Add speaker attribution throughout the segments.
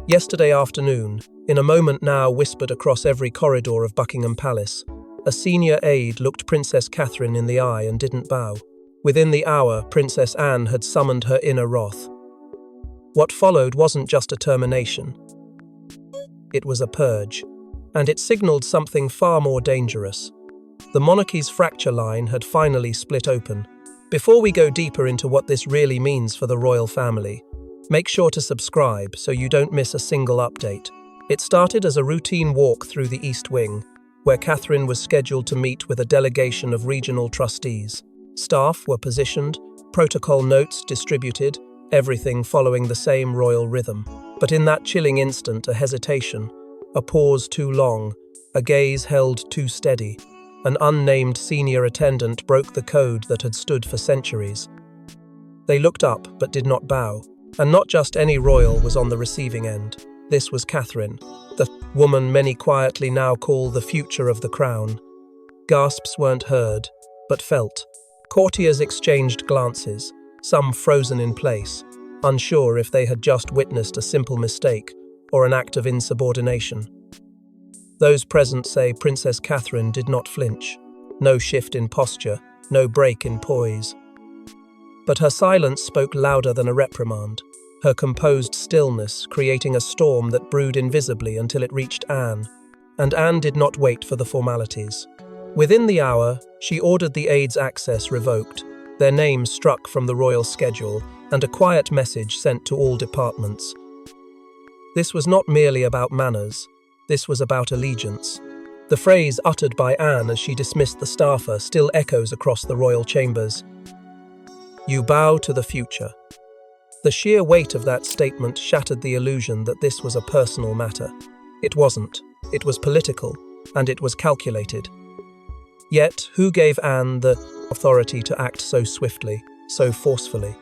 Speaker 1: Yesterday afternoon, in a moment now whispered across every corridor of Buckingham Palace, a senior aide looked Princess Catherine in the eye and didn't bow. Within the hour, Princess Anne had summoned her inner wrath. What followed wasn't just a termination. It was a purge, and it signaled something far more dangerous. The monarchy's fracture line had finally split open. Before we go deeper into what this really means for the royal family, make sure to subscribe so you don't miss a single update. It started as a routine walk through the East Wing, where Catherine was scheduled to meet with a delegation of regional trustees. Staff were positioned, protocol notes distributed, everything following the same royal rhythm. But in that chilling instant, a hesitation, a pause too long, a gaze held too steady. An unnamed senior attendant broke the code that had stood for centuries. They looked up but did not bow, and not just any royal was on the receiving end. This was Catherine, the woman many quietly now call the future of the crown. Gasps weren't heard, but felt. Courtiers exchanged glances, some frozen in place, unsure if they had just witnessed a simple mistake or an act of insubordination. Those present say Princess Catherine did not flinch. No shift in posture, no break in poise. But her silence spoke louder than a reprimand, her composed stillness creating a storm that brewed invisibly until it reached Anne. And Anne did not wait for the formalities. Within the hour, she ordered the aides' access revoked, their names struck from the royal schedule, and a quiet message sent to all departments. This was not merely about manners, this was about allegiance. The phrase uttered by Anne as she dismissed the staffer still echoes across the royal chambers. You bow to the future. The sheer weight of that statement shattered the illusion that this was a personal matter. It wasn't. It was political, and it was calculated. Yet, who gave Anne the authority to act so swiftly, so forcefully?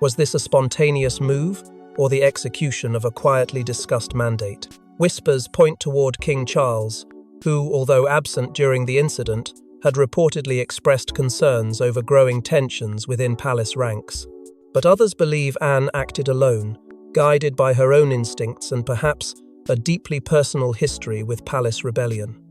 Speaker 1: Was this a spontaneous move, or the execution of a quietly discussed mandate? Whispers point toward King Charles, who, although absent during the incident, had reportedly expressed concerns over growing tensions within palace ranks. But others believe Anne acted alone, guided by her own instincts and perhaps a deeply personal history with palace rebellion.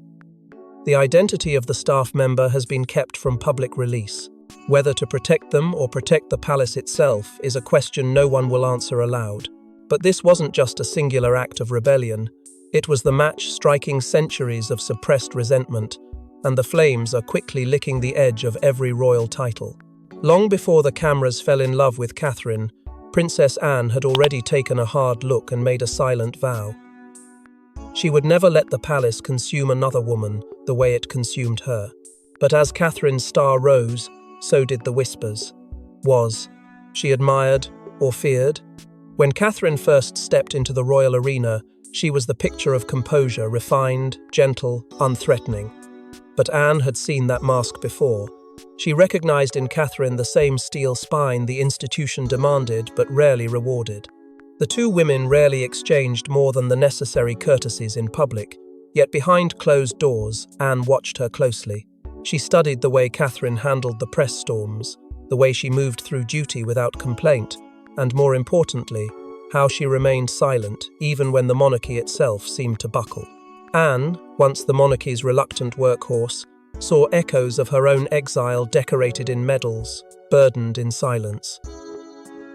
Speaker 1: The identity of the staff member has been kept from public release. Whether to protect them or protect the palace itself is a question no one will answer aloud. But this wasn't just a singular act of rebellion. It was the match striking centuries of suppressed resentment, and the flames are quickly licking the edge of every royal title. Long before the cameras fell in love with Catherine, Princess Anne had already taken a hard look and made a silent vow. She would never let the palace consume another woman the way it consumed her. But as Catherine's star rose, so did the whispers. Was she admired or feared? When Catherine first stepped into the royal arena, she was the picture of composure, refined, gentle, unthreatening. But Anne had seen that mask before. She recognized in Catherine the same steel spine the institution demanded but rarely rewarded. The two women rarely exchanged more than the necessary courtesies in public, yet behind closed doors, Anne watched her closely. She studied the way Catherine handled the press storms, the way she moved through duty without complaint, and more importantly, how she remained silent even when the monarchy itself seemed to buckle. Anne, once the monarchy's reluctant workhorse, saw echoes of her own exile decorated in medals, burdened in silence.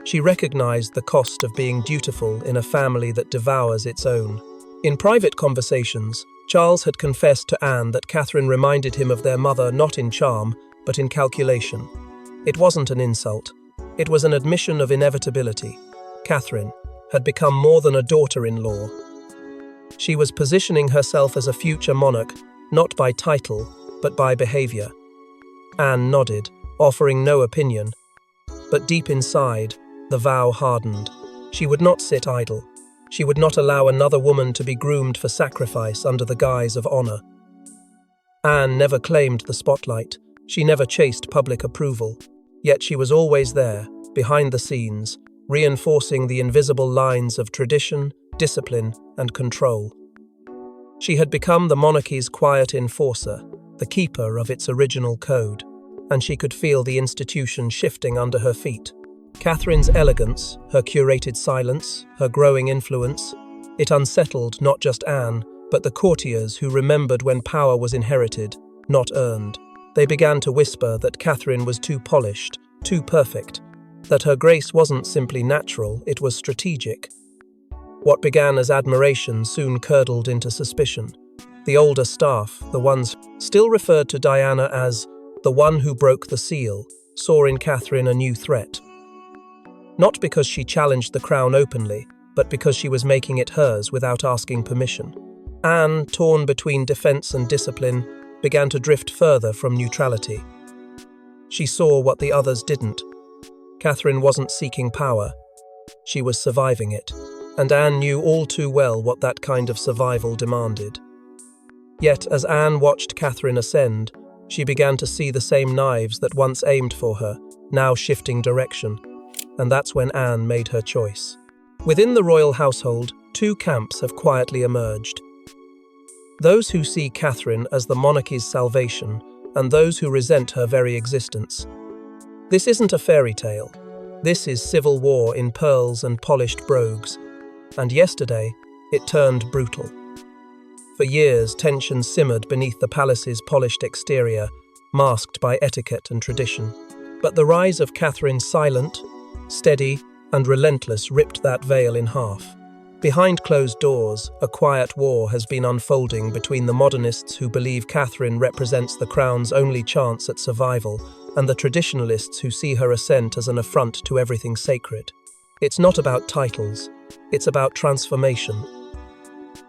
Speaker 1: She recognized the cost of being dutiful in a family that devours its own. In private conversations, Charles had confessed to Anne that Catherine reminded him of their mother not in charm, but in calculation. It wasn't an insult. It was an admission of inevitability. Catherine had become more than a daughter-in-law. She was positioning herself as a future monarch, not by title, but by behavior. Anne nodded, offering no opinion. But deep inside, the vow hardened. She would not sit idle. She would not allow another woman to be groomed for sacrifice under the guise of honor. Anne never claimed the spotlight. She never chased public approval. Yet she was always there, behind the scenes, reinforcing the invisible lines of tradition, discipline, and control. She had become the monarchy's quiet enforcer, the keeper of its original code, and she could feel the institution shifting under her feet. Catherine's elegance, her curated silence, her growing influence, It unsettled not just Anne, but the courtiers who remembered when power was inherited, not earned. They began to whisper that Catherine was too polished, too perfect, that her grace wasn't simply natural, it was strategic. What began as admiration soon curdled into suspicion. The older staff, the ones still referred to Diana as the one who broke the seal, saw in Catherine a new threat. Not because she challenged the crown openly, but because she was making it hers without asking permission. Anne, torn between defense and discipline, began to drift further from neutrality. She saw what the others didn't. Catherine wasn't seeking power. She was surviving it, and Anne knew all too well what that kind of survival demanded. Yet, as Anne watched Catherine ascend, she began to see the same knives that once aimed for her, now shifting direction. And that's when Anne made her choice. Within the royal household, two camps have quietly emerged. Those who see Catherine as the monarchy's salvation, and those who resent her very existence. This isn't a fairy tale. This is civil war in pearls and polished brogues. And yesterday, it turned brutal. For years, tension simmered beneath the palace's polished exterior, masked by etiquette and tradition. But the rise of Catherine's silent, steady, and relentless ripped that veil in half. Behind closed doors, a quiet war has been unfolding between the modernists who believe Catherine represents the crown's only chance at survival, and the traditionalists who see her ascent as an affront to everything sacred. It's not about titles, it's about transformation.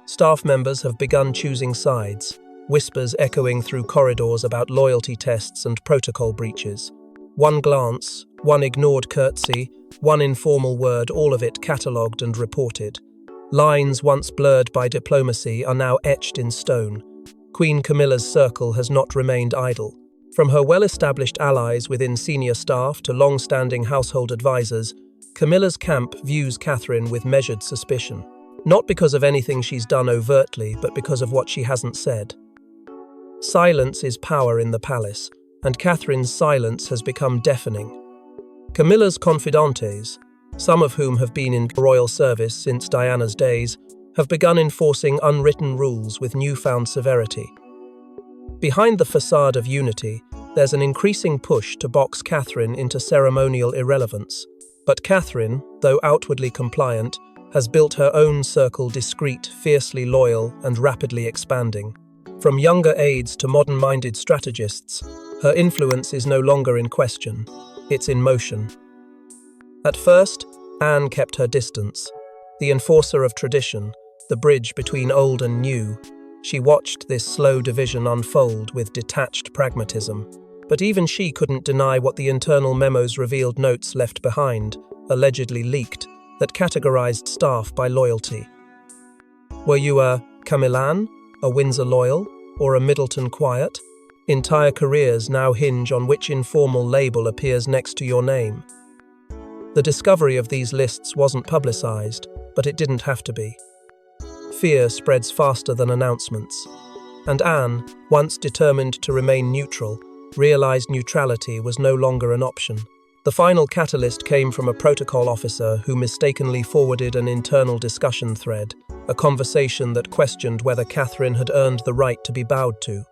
Speaker 1: Staff members have begun choosing sides, whispers echoing through corridors about loyalty tests and protocol breaches. One glance, one ignored curtsy, one informal word, all of it catalogued and reported. Lines once blurred by diplomacy are now etched in stone. Queen Camilla's circle has not remained idle. From her well-established allies within senior staff to long-standing household advisors, Camilla's camp views Catherine with measured suspicion. Not because of anything she's done overtly, but because of what she hasn't said. Silence is power in the palace, and Catherine's silence has become deafening. Camilla's confidantes, some of whom have been in royal service since Diana's days, have begun enforcing unwritten rules with newfound severity. Behind the facade of unity, there's an increasing push to box Catherine into ceremonial irrelevance. But Catherine, though outwardly compliant, has built her own circle discreet, fiercely loyal, and rapidly expanding. From younger aides to modern-minded strategists, her influence is no longer in question, it's in motion. At first, Anne kept her distance. The enforcer of tradition, the bridge between old and new, she watched this slow division unfold with detached pragmatism. But even she couldn't deny what the internal memos revealed: notes left behind, allegedly leaked, that categorized staff by loyalty. Were you a Camilan, a Windsor loyal, or a Middleton quiet? Entire careers now hinge on which informal label appears next to your name. The discovery of these lists wasn't publicized, but it didn't have to be. Fear spreads faster than announcements. And Anne, once determined to remain neutral, realized neutrality was no longer an option. The final catalyst came from a protocol officer who mistakenly forwarded an internal discussion thread, a conversation that questioned whether Catherine had earned the right to be bowed to.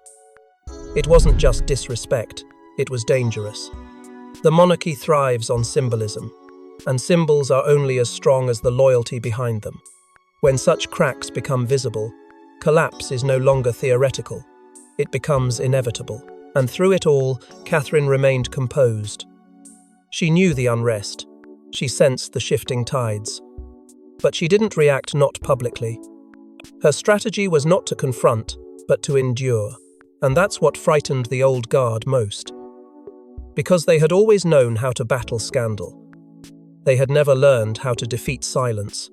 Speaker 1: It wasn't just disrespect, it was dangerous. The monarchy thrives on symbolism, and symbols are only as strong as the loyalty behind them. When such cracks become visible, collapse is no longer theoretical, it becomes inevitable. And through it all, Catherine remained composed. She knew the unrest, she sensed the shifting tides. But she didn't react, not publicly. Her strategy was not to confront, but to endure. And that's what frightened the old guard most. Because they had always known how to battle scandal. They had never learned how to defeat silence.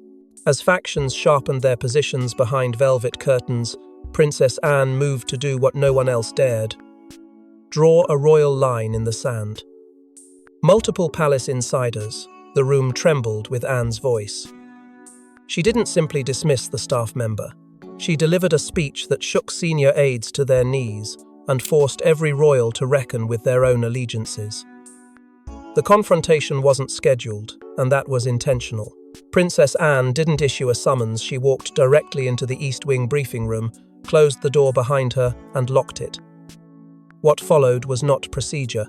Speaker 1: As factions sharpened their positions behind velvet curtains, Princess Anne moved to do what no one else dared. Draw a royal line in the sand. Multiple palace insiders, the room trembled with Anne's voice. She didn't simply dismiss the staff member. She delivered a speech that shook senior aides to their knees and forced every royal to reckon with their own allegiances. The confrontation wasn't scheduled, and that was intentional. Princess Anne didn't issue a summons. She walked directly into the East Wing briefing room, closed the door behind her, and locked it. What followed was not procedure.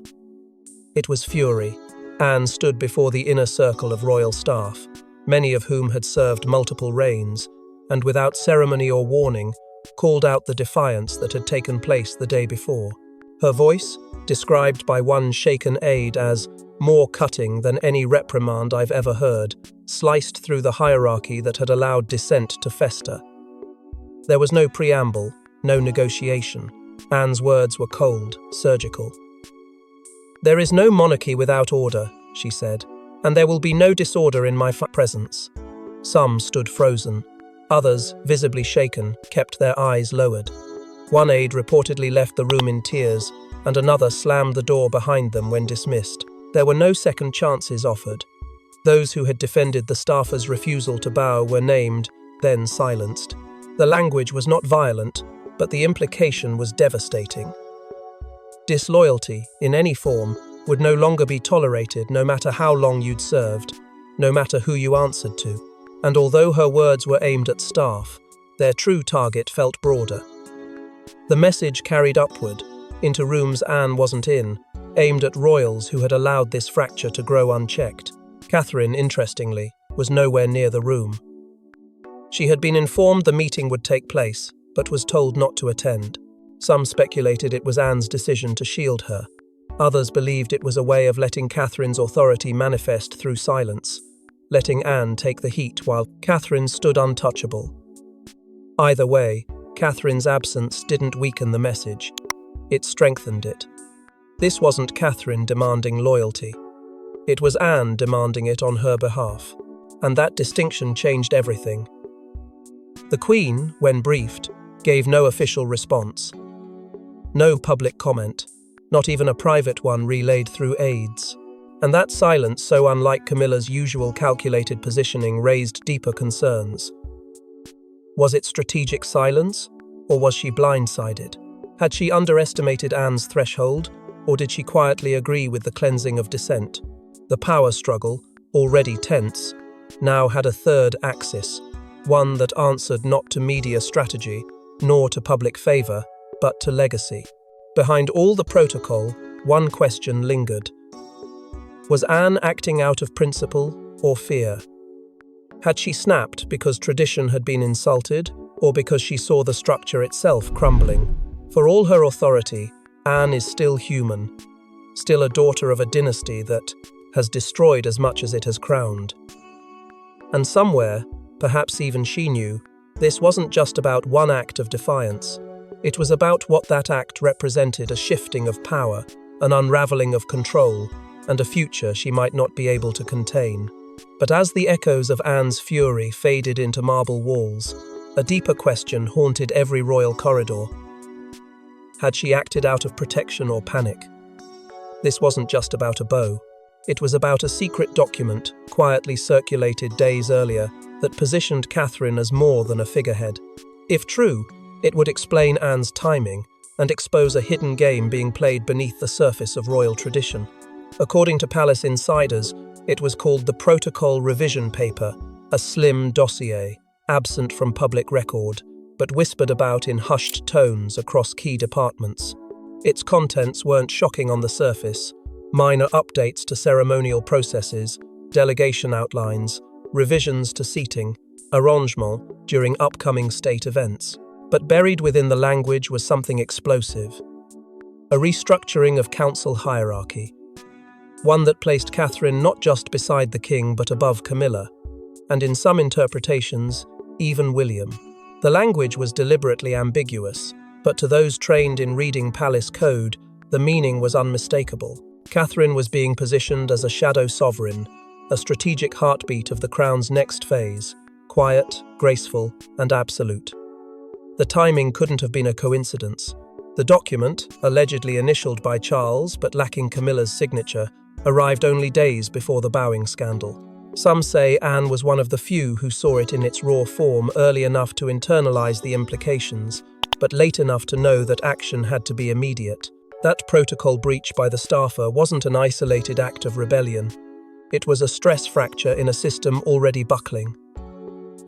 Speaker 1: It was fury. Anne stood before the inner circle of royal staff, many of whom had served multiple reigns, and without ceremony or warning, called out the defiance that had taken place the day before. Her voice, described by one shaken aide as more cutting than any reprimand I've ever heard, sliced through the hierarchy that had allowed dissent to fester. There was no preamble, no negotiation. Anne's words were cold, surgical. "There is no monarchy without order," she said, "and there will be no disorder in my presence." Some stood frozen. Others, visibly shaken, kept their eyes lowered. One aide reportedly left the room in tears, and another slammed the door behind them when dismissed. There were no second chances offered. Those who had defended the staffer's refusal to bow were named, then silenced. The language was not violent, but the implication was devastating. Disloyalty, in any form, would no longer be tolerated no matter how long you'd served, no matter who you answered to. And although her words were aimed at staff, their true target felt broader. The message carried upward, into rooms Anne wasn't in, aimed at royals who had allowed this fracture to grow unchecked. Catherine, interestingly, was nowhere near the room. She had been informed the meeting would take place, but was told not to attend. Some speculated it was Anne's decision to shield her. Others believed it was a way of letting Catherine's authority manifest through silence, letting Anne take the heat while Catherine stood untouchable. Either way, Catherine's absence didn't weaken the message. It strengthened it. This wasn't Catherine demanding loyalty. It was Anne demanding it on her behalf, and that distinction changed everything. The Queen, when briefed, gave no official response. No public comment, not even a private one relayed through aides. And that silence, so unlike Camilla's usual calculated positioning, raised deeper concerns. Was it strategic silence, or was she blindsided? Had she underestimated Anne's threshold, or did she quietly agree with the cleansing of dissent? The power struggle, already tense, now had a third axis, one that answered not to media strategy, nor to public favour, but to legacy. Behind all the protocol, one question lingered. Was Anne acting out of principle or fear? Had she snapped because tradition had been insulted, or because she saw the structure itself crumbling? For all her authority, Anne is still human, still a daughter of a dynasty that has destroyed as much as it has crowned. And somewhere, perhaps even she knew, this wasn't just about one act of defiance. It was about what that act represented: a shifting of power, an unraveling of control, and a future she might not be able to contain. But as the echoes of Anne's fury faded into marble walls, a deeper question haunted every royal corridor. Had she acted out of protection or panic? This wasn't just about a bow. It was about a secret document, quietly circulated days earlier, that positioned Catherine as more than a figurehead. If true, it would explain Anne's timing and expose a hidden game being played beneath the surface of royal tradition. According to palace insiders, it was called the Protocol Revision Paper, a slim dossier, absent from public record, but whispered about in hushed tones across key departments. Its contents weren't shocking on the surface: minor updates to ceremonial processes, delegation outlines, revisions to seating, arrangement during upcoming state events. But buried within the language was something explosive: a restructuring of council hierarchy. One that placed Catherine not just beside the king but above Camilla, and in some interpretations, even William. The language was deliberately ambiguous, but to those trained in reading palace code, the meaning was unmistakable. Catherine was being positioned as a shadow sovereign, a strategic heartbeat of the crown's next phase, quiet, graceful, and absolute. The timing couldn't have been a coincidence. The document, allegedly initialed by Charles but lacking Camilla's signature, arrived only days before the bowing scandal. Some say Anne was one of the few who saw it in its raw form early enough to internalize the implications, but late enough to know that action had to be immediate. That protocol breach by the staffer wasn't an isolated act of rebellion. It was a stress fracture in a system already buckling.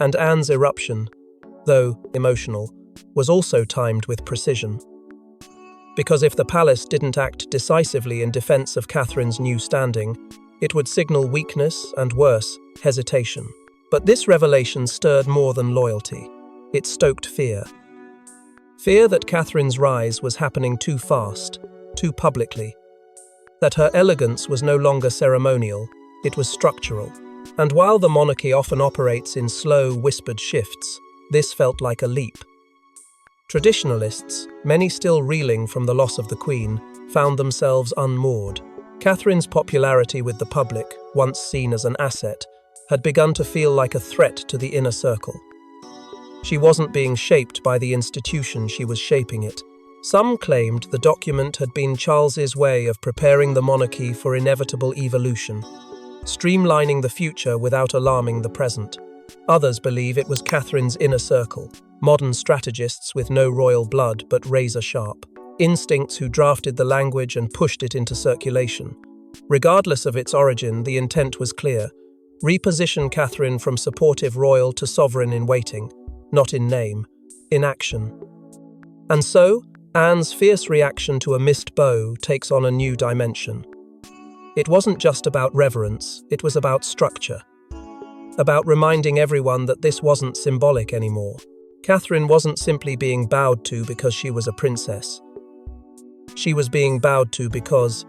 Speaker 1: And Anne's eruption, though emotional, was also timed with precision. Because if the palace didn't act decisively in defense of Catherine's new standing, it would signal weakness and, worse, hesitation. But this revelation stirred more than loyalty. It stoked fear. Fear that Catherine's rise was happening too fast, too publicly. That her elegance was no longer ceremonial, it was structural. And while the monarchy often operates in slow, whispered shifts, this felt like a leap. Traditionalists, many still reeling from the loss of the Queen, found themselves unmoored. Catherine's popularity with the public, once seen as an asset, had begun to feel like a threat to the inner circle. She wasn't being shaped by the institution she was shaping it. Some claimed the document had been Charles's way of preparing the monarchy for inevitable evolution, streamlining the future without alarming the present. Others believe it was Catherine's inner circle, modern strategists with no royal blood but razor-sharp, instincts who drafted the language and pushed it into circulation. Regardless of its origin, the intent was clear: reposition Catherine from supportive royal to sovereign in waiting, not in name, in action. And so, Anne's fierce reaction to a missed bow takes on a new dimension. It wasn't just about reverence, it was about structure. About reminding everyone that this wasn't symbolic anymore. Catherine wasn't simply being bowed to because she was a princess. She was being bowed to because,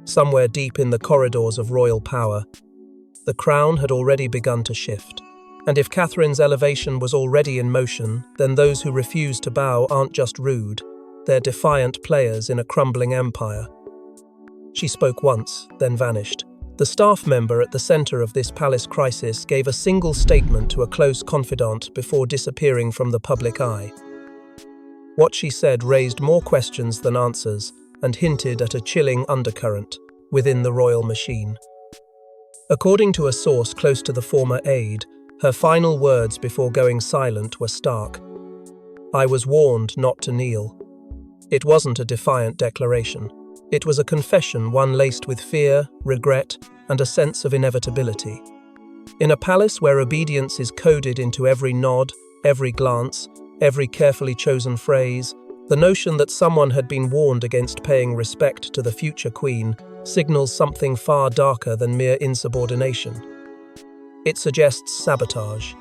Speaker 1: somewhere deep in the corridors of royal power, the crown had already begun to shift. And if Catherine's elevation was already in motion, then those who refuse to bow aren't just rude, they're defiant players in a crumbling empire. She spoke once, then vanished. The staff member at the center of this palace crisis gave a single statement to a close confidant before disappearing from the public eye. What she said raised more questions than answers and hinted at a chilling undercurrent within the royal machine. According to a source close to the former aide, her final words before going silent were stark. "I was warned not to kneel." It wasn't a defiant declaration. It was a confession, one laced with fear, regret, and a sense of inevitability. In a palace where obedience is coded into every nod, every glance, every carefully chosen phrase, the notion that someone had been warned against paying respect to the future queen signals something far darker than mere insubordination. It suggests sabotage.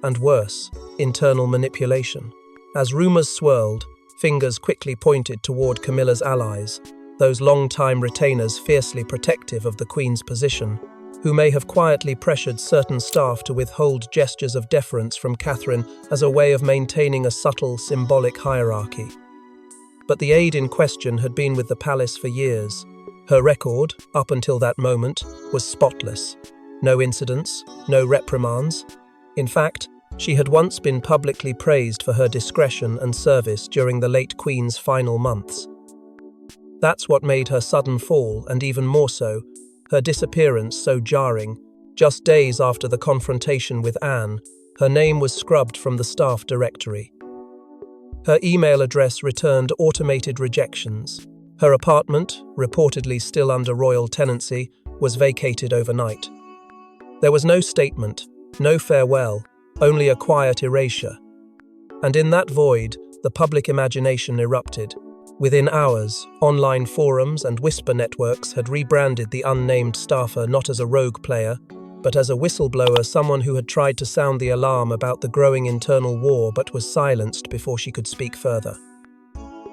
Speaker 1: And worse, internal manipulation. As rumors swirled, fingers quickly pointed toward Camilla's allies, those long-time retainers fiercely protective of the Queen's position, who may have quietly pressured certain staff to withhold gestures of deference from Catherine as a way of maintaining a subtle, symbolic hierarchy. But the aide in question had been with the palace for years. Her record, up until that moment, was spotless. No incidents, no reprimands. In fact, she had once been publicly praised for her discretion and service during the late Queen's final months. That's what made her sudden fall, and even more so, her disappearance so jarring. Just days after the confrontation with Anne, her name was scrubbed from the staff directory. Her email address returned automated rejections. Her apartment, reportedly still under royal tenancy, was vacated overnight. There was no statement, no farewell, only a quiet erasure. And in that void, the public imagination erupted. Within hours, online forums and whisper networks had rebranded the unnamed staffer not as a rogue player, but as a whistleblower, someone who had tried to sound the alarm about the growing internal war but was silenced before she could speak further.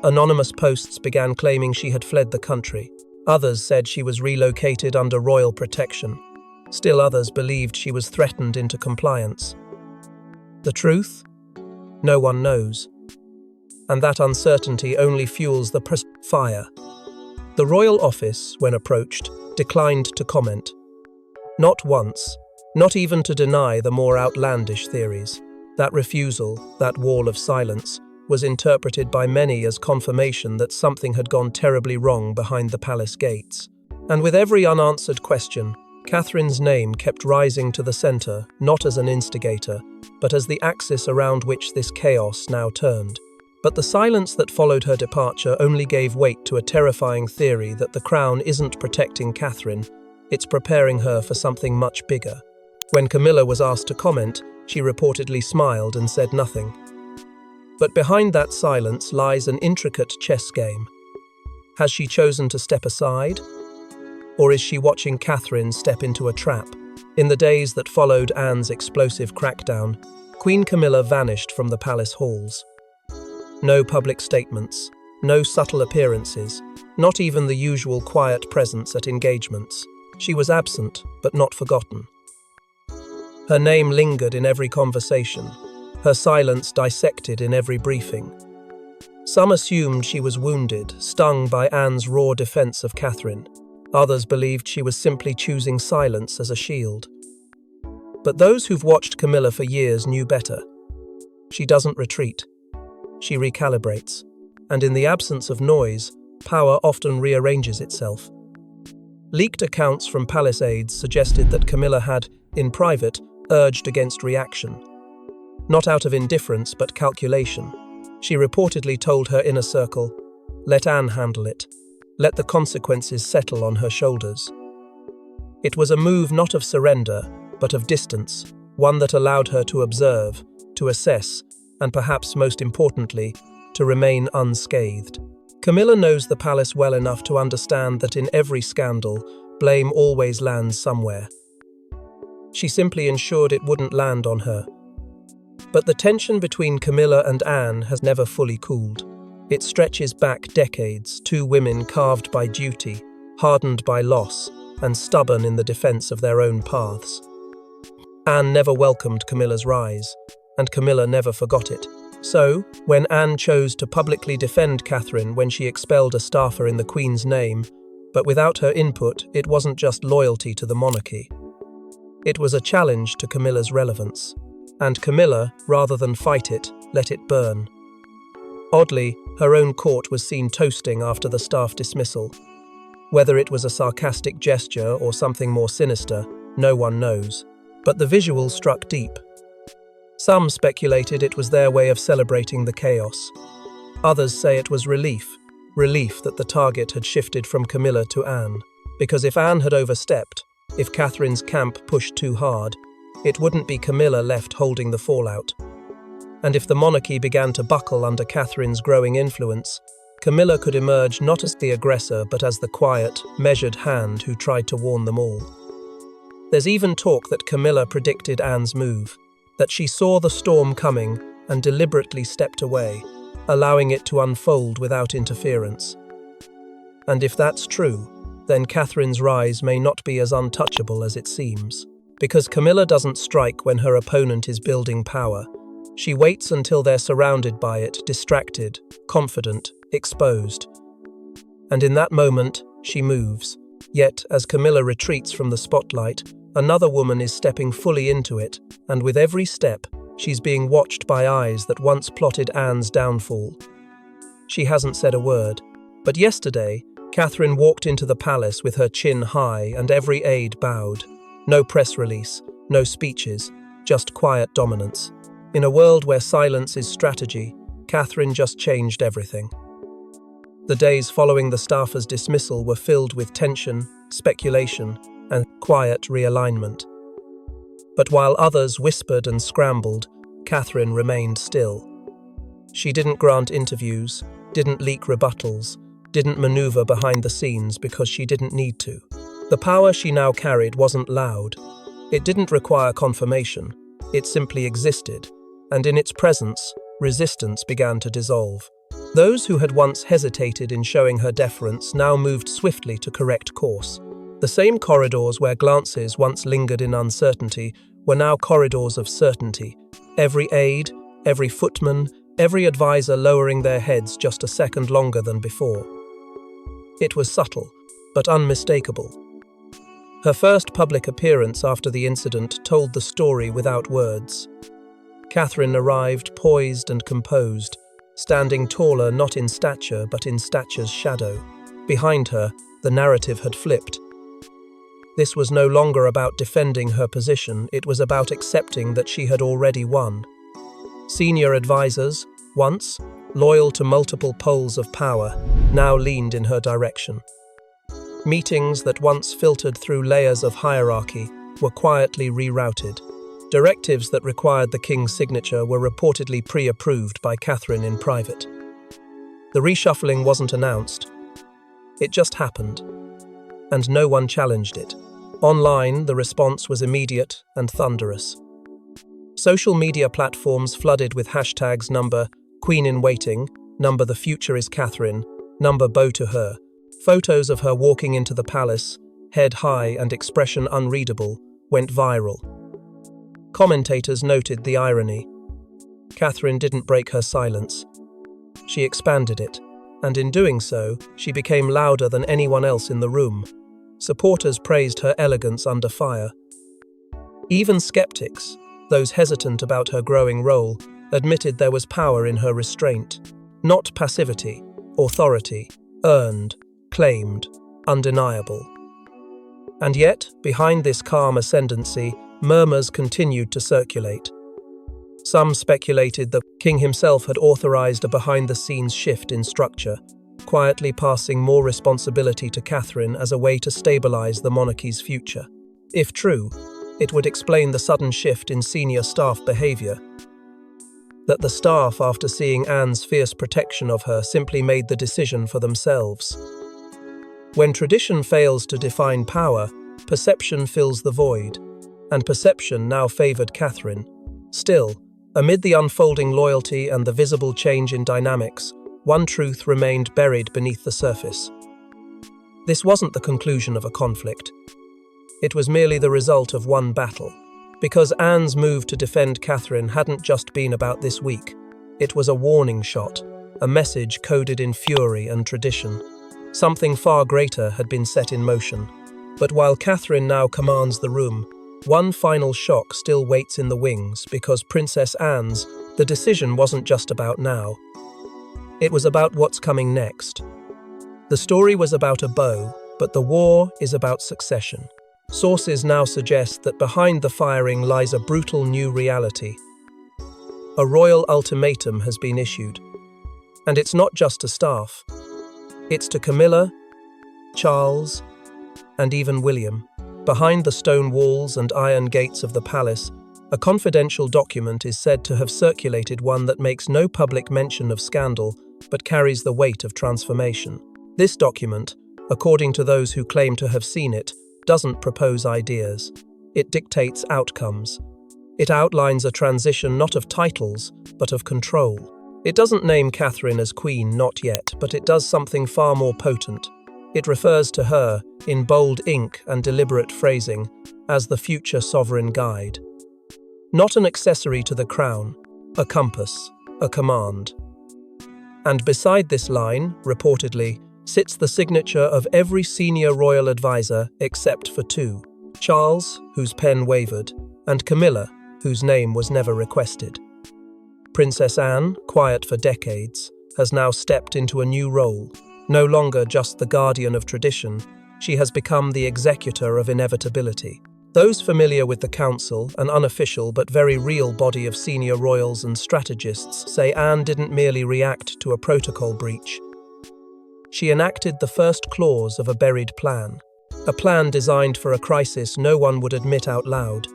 Speaker 1: Anonymous posts began claiming she had fled the country. Others said she was relocated under royal protection. Still others believed she was threatened into compliance. The truth? No one knows. And that uncertainty only fuels the fire. The royal office, when approached, declined to comment. Not once, not even to deny the more outlandish theories. That refusal, that wall of silence, was interpreted by many as confirmation that something had gone terribly wrong behind the palace gates. And with every unanswered question, Catherine's name kept rising to the center, not as an instigator, but as the axis around which this chaos now turned. But the silence that followed her departure only gave weight to a terrifying theory that the crown isn't protecting Catherine, It's preparing her for something much bigger. When Camila was asked to comment, she reportedly smiled and said nothing. But behind that silence lies an intricate chess game. Has she chosen to step aside? Or is she watching Catherine step into a trap? In the days that followed Anne's explosive crackdown, Queen Camilla vanished from the palace halls. No public statements, no subtle appearances, not even the usual quiet presence at engagements. She was absent, but not forgotten. Her name lingered in every conversation, her silence dissected in every briefing. Some assumed she was wounded, stung by Anne's raw defense of Catherine. Others believed she was simply choosing silence as a shield. But those who've watched Camilla for years knew better. She doesn't retreat. She recalibrates. And in the absence of noise, power often rearranges itself. Leaked accounts from palace aides suggested that Camilla had, in private, urged against reaction. Not out of indifference, but calculation. She reportedly told her inner circle, "Let Anne handle it. Let the consequences settle on her shoulders." It was a move not of surrender, but of distance, one that allowed her to observe, to assess, and perhaps most importantly, to remain unscathed. Camilla knows the palace well enough to understand that in every scandal, blame always lands somewhere. She simply ensured it wouldn't land on her. But the tension between Camilla and Anne has never fully cooled. It stretches back decades, two women carved by duty, hardened by loss, and stubborn in the defense of their own paths. Anne never welcomed Camilla's rise, and Camilla never forgot it. So, when Anne chose to publicly defend Catherine when she expelled a staffer in the Queen's name, but without her input, it wasn't just loyalty to the monarchy. It was a challenge to Camilla's relevance. And Camilla, rather than fight it, let it burn. Oddly, her own court was seen toasting after the staff dismissal. Whether it was a sarcastic gesture or something more sinister, no one knows. But the visual struck deep. Some speculated it was their way of celebrating the chaos. Others say it was relief that the target had shifted from Camilla to Anne. Because if Anne had overstepped, if Catherine's camp pushed too hard, it wouldn't be Camilla left holding the fallout. And if the monarchy began to buckle under Catherine's growing influence, Camilla could emerge not as the aggressor but as the quiet, measured hand who tried to warn them all. There's even talk that Camilla predicted Anne's move, that she saw the storm coming and deliberately stepped away, allowing it to unfold without interference. And if that's true, then Catherine's rise may not be as untouchable as it seems. Because Camilla doesn't strike when her opponent is building power. She waits until they're surrounded by it, distracted, confident, exposed. And in that moment, she moves. Yet, as Camilla retreats from the spotlight, another woman is stepping fully into it, and with every step, she's being watched by eyes that once plotted Anne's downfall. She hasn't said a word. But yesterday, Catherine walked into the palace with her chin high and every aide bowed. No press release, no speeches, just quiet dominance. In a world where silence is strategy, Catherine just changed everything. The days following the staffer's dismissal were filled with tension, speculation, and quiet realignment. But while others whispered and scrambled, Catherine remained still. She didn't grant interviews, didn't leak rebuttals, didn't maneuver behind the scenes because she didn't need to. The power she now carried wasn't loud. It didn't require confirmation. It simply existed, and in its presence, resistance began to dissolve. Those who had once hesitated in showing her deference now moved swiftly to correct course. The same corridors where glances once lingered in uncertainty were now corridors of certainty. Every aide, every footman, every advisor lowering their heads just a second longer than before. It was subtle, but unmistakable. Her first public appearance after the incident told the story without words. Catherine arrived poised and composed, standing taller not in stature but in stature's shadow. Behind her, the narrative had flipped. This was no longer about defending her position, it was about accepting that she had already won. Senior advisors, once loyal to multiple poles of power, now leaned in her direction. Meetings that once filtered through layers of hierarchy were quietly rerouted. Directives that required the king's signature were reportedly pre-approved by Catherine in private. The reshuffling wasn't announced. It just happened, and no one challenged it. Online, the response was immediate and thunderous. Social media platforms flooded with hashtags number Queen in Waiting, number The Future is Catherine, number Bow to Her. Photos of her walking into the palace, head high and expression unreadable, went viral. Commentators noted the irony. Catherine didn't break her silence. She expanded it, and in doing so, she became louder than anyone else in the room. Supporters praised her elegance under fire. Even skeptics, those hesitant about her growing role, admitted there was power in her restraint. Not passivity, authority, earned, claimed, undeniable. And yet, behind this calm ascendancy, murmurs continued to circulate. Some speculated the king himself had authorized a behind-the-scenes shift in structure, quietly passing more responsibility to Catherine as a way to stabilize the monarchy's future. If true, it would explain the sudden shift in senior staff behavior. That the staff, after seeing Anne's fierce protection of her, simply made the decision for themselves. When tradition fails to define power, perception fills the void, and perception now favored Catherine. Still, amid the unfolding loyalty and the visible change in dynamics, one truth remained buried beneath the surface. This wasn't the conclusion of a conflict. It was merely the result of one battle. Because Anne's move to defend Catherine hadn't just been about this week. It was a warning shot, a message coded in fury and tradition. Something far greater had been set in motion. But while Catherine now commands the room, one final shock still waits in the wings because Princess Anne's, the decision wasn't just about now. It was about what's coming next. The story was about a bow, but the war is about succession. Sources now suggest that behind the firing lies a brutal new reality. A royal ultimatum has been issued. And it's not just to staff. It's to Camilla, Charles, and even William. Behind the stone walls and iron gates of the palace, a confidential document is said to have circulated, one that makes no public mention of scandal, but carries the weight of transformation. This document, according to those who claim to have seen it, doesn't propose ideas. It dictates outcomes. It outlines a transition not of titles, but of control. It doesn't name Catherine as queen, not yet, but it does something far more potent. It refers to her, in bold ink and deliberate phrasing, as the future sovereign guide. Not an accessory to the crown, a compass, a command. And beside this line, reportedly, sits the signature of every senior royal advisor except for two: Charles, whose pen wavered, and Camilla, whose name was never requested. Princess Anne, quiet for decades, has now stepped into a new role. No longer just the guardian of tradition, she has become the executor of inevitability. Those familiar with the council, an unofficial but very real body of senior royals and strategists, say Anne didn't merely react to a protocol breach. She enacted the first clause of a buried plan, a plan designed for a crisis no one would admit out loud.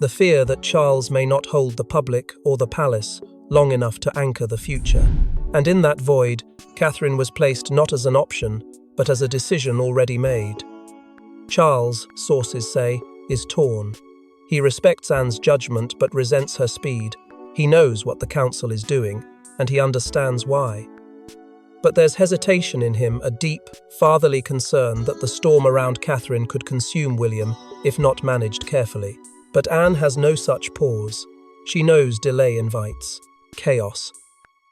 Speaker 1: The fear that Charles may not hold the public or the palace long enough to anchor the future. And in that void, Catherine was placed not as an option, but as a decision already made. Charles, sources say, is torn. He respects Anne's judgment but resents her speed. He knows what the council is doing, and he understands why. But there's hesitation in him, a deep, fatherly concern that the storm around Catherine could consume William if not managed carefully. But Anne has no such pause. She knows delay invites chaos.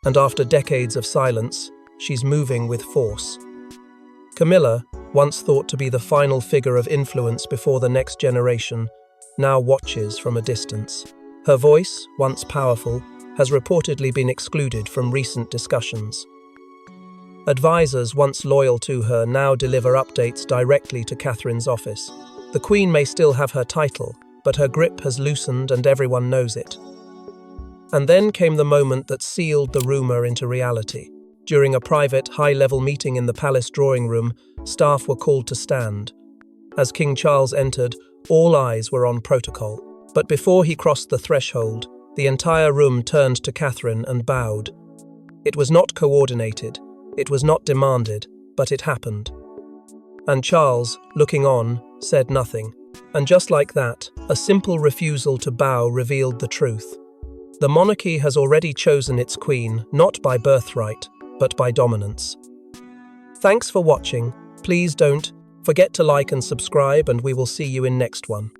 Speaker 1: And after decades of silence, she's moving with force. Camilla, once thought to be the final figure of influence before the next generation, now watches from a distance. Her voice, once powerful, has reportedly been excluded from recent discussions. Advisors once loyal to her now deliver updates directly to Catherine's office. The Queen may still have her title, but her grip has loosened and everyone knows it. And then came the moment that sealed the rumour into reality. During a private, high-level meeting in the palace drawing room, staff were called to stand. As King Charles entered, all eyes were on protocol. But before he crossed the threshold, the entire room turned to Catherine and bowed. It was not coordinated, it was not demanded, but it happened. And Charles, looking on, said nothing. And just like that, a simple refusal to bow revealed the truth. The monarchy has already chosen its queen, not by birthright, but by dominance. Thanks for watching. Please don't forget to like and subscribe, and we will see you in next one.